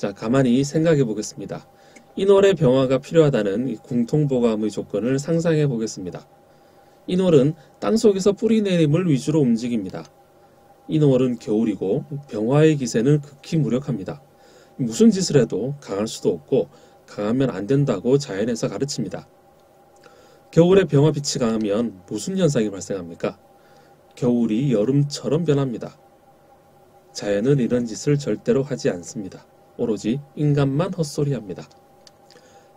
자, 가만히 생각해 보겠습니다. 인월의 병화가 필요하다는 이 궁통보감의 조건을 상상해 보겠습니다. 인월은 땅속에서 뿌리 내림을 위주로 움직입니다. 인월은 겨울이고 병화의 기세는 극히 무력합니다. 무슨 짓을 해도 강할 수도 없고 강하면 안 된다고 자연에서 가르칩니다. 겨울에 병화빛이 강하면 무슨 현상이 발생합니까? 겨울이 여름처럼 변합니다. 자연은 이런 짓을 절대로 하지 않습니다. 오로지 인간만 헛소리합니다.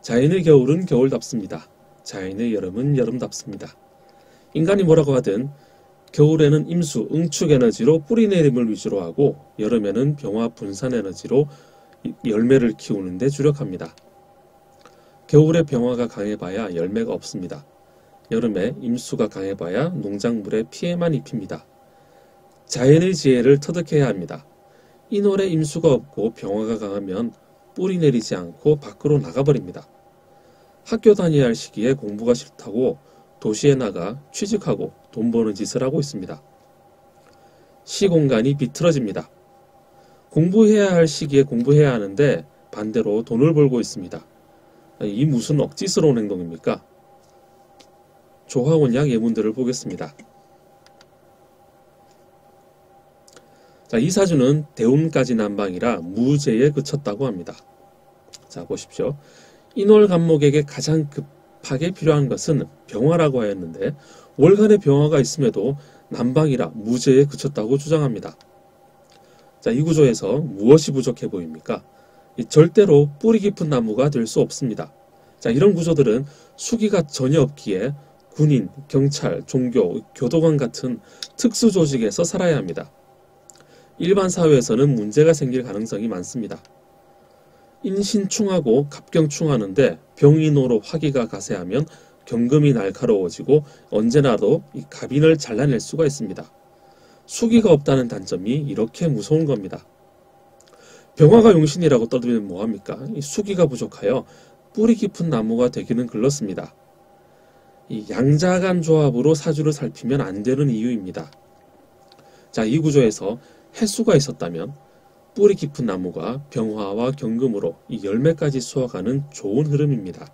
자연의 겨울은 겨울답습니다. 자연의 여름은 여름답습니다. 인간이 뭐라고 하든 겨울에는 임수, 응축 에너지로 뿌리 내림을 위주로 하고 여름에는 병화 분산 에너지로 열매를 키우는 데 주력합니다. 겨울에 병화가 강해봐야 열매가 없습니다. 여름에 임수가 강해봐야 농작물에 피해만 입힙니다. 자연의 지혜를 터득해야 합니다. 인월에 임수가 없고 병화가 강하면 뿌리 내리지 않고 밖으로 나가버립니다. 학교 다녀야 할 시기에 공부가 싫다고 도시에 나가 취직하고 돈 버는 짓을 하고 있습니다. 시공간이 비틀어집니다. 공부해야 할 시기에 공부해야 하는데 반대로 돈을 벌고 있습니다. 이 무슨 억지스러운 행동입니까? 조화곤약 예문들을 보겠습니다. 자, 이 사주는 대운까지 난방이라 무죄에 그쳤다고 합니다. 자, 보십시오. 인월 간목에게 가장 급하게 필요한 것은 병화라고 하였는데 월간에 병화가 있음에도 난방이라 무죄에 그쳤다고 주장합니다. 자, 이 구조에서 무엇이 부족해 보입니까? 절대로 뿌리 깊은 나무가 될 수 없습니다. 자, 이런 구조들은 수기가 전혀 없기에 군인, 경찰, 종교, 교도관 같은 특수 조직에서 살아야 합니다. 일반 사회에서는 문제가 생길 가능성이 많습니다. 인신충하고 갑경충하는데 병인호로 화기가 가세하면 경금이 날카로워지고 언제나도 이 갑인을 잘라낼 수가 있습니다. 수기가 없다는 단점이 이렇게 무서운 겁니다. 병화가 용신이라고 떠들면 뭐합니까? 이 수기가 부족하여 뿌리 깊은 나무가 되기는 글렀습니다. 이 양자간 조합으로 사주를 살피면 안 되는 이유입니다. 자, 이 구조에서 해수가 있었다면 뿌리 깊은 나무가 병화와 경금으로 이 열매까지 수확하는 좋은 흐름입니다.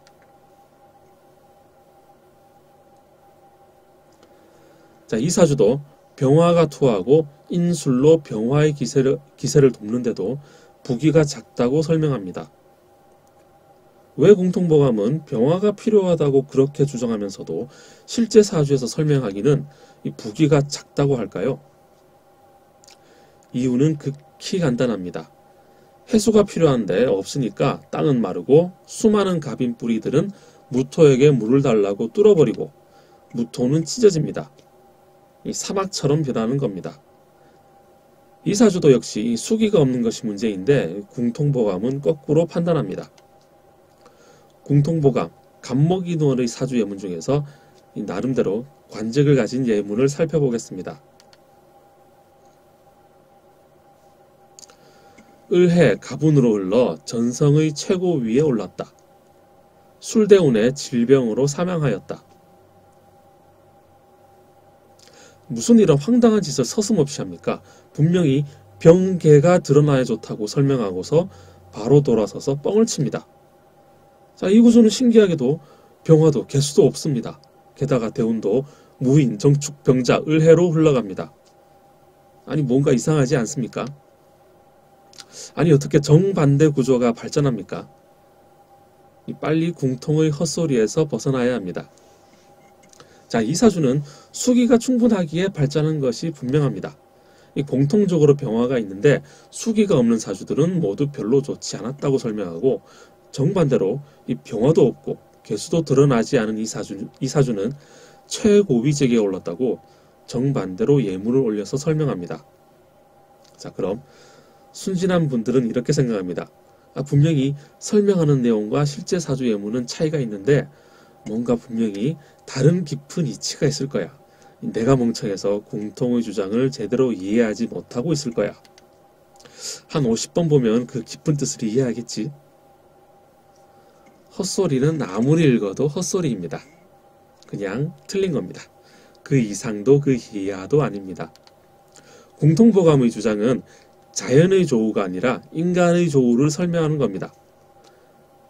자, 이 사주도 병화가 투하고 인술로 병화의 기세를 돕는데도 부기가 작다고 설명합니다. 왜 궁통보감은 병화가 필요하다고 그렇게 주장하면서도 실제 사주에서 설명하기는 이 부기가 작다고 할까요? 이유는 극히 간단합니다. 해수가 필요한데 없으니까 땅은 마르고 수많은 갑인 뿌리들은 무토에게 물을 달라고 뚫어버리고 무토는 찢어집니다. 이 사막처럼 변하는 겁니다. 이 사주도 역시 수기가 없는 것이 문제인데 궁통보감은 거꾸로 판단합니다. 궁통보감, 간목인월의 사주 예문 중에서 나름대로 관직을 가진 예문을 살펴보겠습니다. 을해 가분으로 흘러 전성의 최고 위에 올랐다. 술대운의 질병으로 사망하였다. 무슨 이런 황당한 짓을 서슴없이 합니까? 분명히 병개가 드러나야 좋다고 설명하고서 바로 돌아서서 뻥을 칩니다. 자, 이 구조는 신기하게도 병화도 개수도 없습니다. 게다가 대운도 무인, 정축, 병자, 을해로 흘러갑니다. 아니, 뭔가 이상하지 않습니까? 아니, 어떻게 정반대 구조가 발전합니까? 빨리 궁통의 헛소리에서 벗어나야 합니다. 자, 이 사주는 수기가 충분하기에 발전한 것이 분명합니다. 공통적으로 병화가 있는데 수기가 없는 사주들은 모두 별로 좋지 않았다고 설명하고 정반대로 이 병화도 없고 개수도 드러나지 않은 이 사주는 최고위직에 올랐다고 정반대로 예문을 올려서 설명합니다. 자, 그럼 순진한 분들은 이렇게 생각합니다. 분명히 설명하는 내용과 실제 사주 예문은 차이가 있는데 뭔가 분명히 다른 깊은 이치가 있을 거야. 내가 멍청해서 궁통의 주장을 제대로 이해하지 못하고 있을 거야. 한 50번 보면 그 깊은 뜻을 이해하겠지. 헛소리는 아무리 읽어도 헛소리입니다. 그냥 틀린 겁니다. 그 이상도 그 이하도 아닙니다. 궁통보감의 주장은 자연의 조우가 아니라 인간의 조우를 설명하는 겁니다.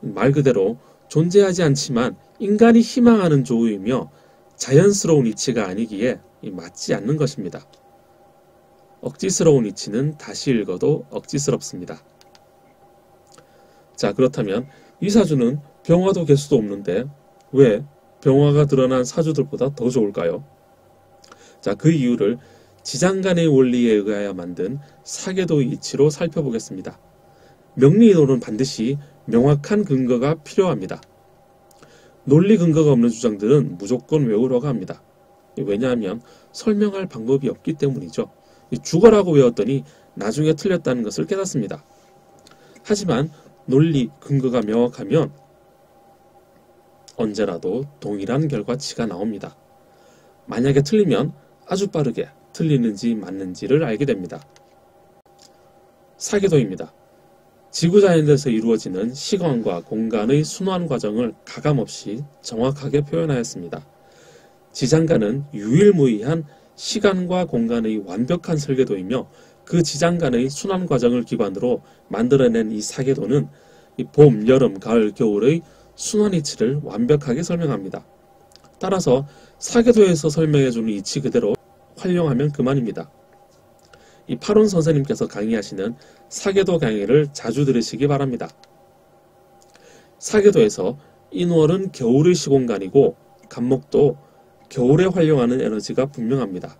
말 그대로 존재하지 않지만 인간이 희망하는 조우이며 자연스러운 이치가 아니기에 맞지 않는 것입니다. 억지스러운 이치는 다시 읽어도 억지스럽습니다. 자, 그렇다면 이 사주는 병화도 개수도 없는데 왜 병화가 드러난 사주들보다 더 좋을까요? 자, 그 이유를 지장간의 원리에 의하여 만든 사계도의 이치로 살펴보겠습니다. 명리인호는 반드시 명확한 근거가 필요합니다. 논리 근거가 없는 주장들은 무조건 외우라고 합니다. 왜냐하면 설명할 방법이 없기 때문이죠. 죽어라고 외웠더니 나중에 틀렸다는 것을 깨닫습니다. 하지만 논리 근거가 명확하면 언제라도 동일한 결과치가 나옵니다. 만약에 틀리면 아주 빠르게 틀리는지 맞는지를 알게 됩니다. 사계도입니다. 지구자연에서 이루어지는 시간과 공간의 순환 과정을 가감없이 정확하게 표현하였습니다. 지장간은 유일무이한 시간과 공간의 완벽한 설계도이며 그 지장간의 순환 과정을 기반으로 만들어낸 이 사계도는 이 봄, 여름, 가을, 겨울의 순환 이치를 완벽하게 설명합니다. 따라서 사계도에서 설명해주는 이치 그대로 활용하면 그만입니다. 이 파론 선생님께서 강의하시는 사계도 강의를 자주 들으시기 바랍니다. 사계도에서 인월은 겨울의 시공간이고 간목도 겨울에 활용하는 에너지가 분명합니다.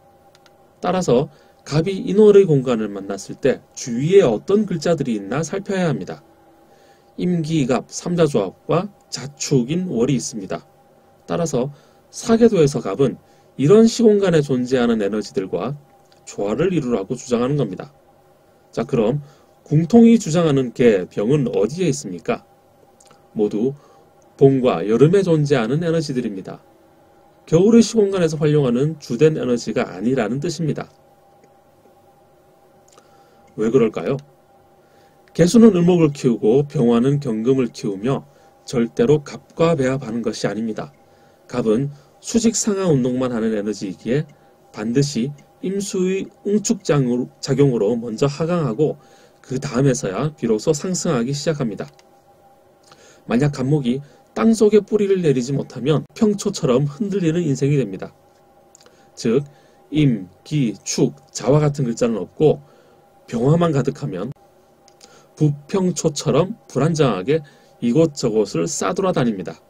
따라서 갑이 인월의 공간을 만났을 때 주위에 어떤 글자들이 있나 살펴야 합니다. 임기갑 3자조합과 자축인 월이 있습니다. 따라서 사계도에서 갑은 이런 시공간에 존재하는 에너지들과 조화를 이루라고 주장하는 겁니다. 자, 그럼 궁통이 주장하는 개, 병은 어디에 있습니까? 모두 봄과 여름에 존재하는 에너지들입니다. 겨울의 시공간에서 활용하는 주된 에너지가 아니라는 뜻입니다. 왜 그럴까요? 개수는 을목을 키우고 병화는 경금을 키우며 절대로 갑과 배합하는 것이 아닙니다. 갑은 수직 상하 운동만 하는 에너지이기에 반드시 임수의 응축작용으로 먼저 하강하고 그 다음에서야 비로소 상승하기 시작합니다. 만약 갑목이 땅속에 뿌리를 내리지 못하면 평초처럼 흔들리는 인생이 됩니다. 즉 임, 기, 축, 자와 같은 글자는 없고 병화만 가득하면 부평초처럼 불안정하게 이곳저곳을 싸돌아다닙니다.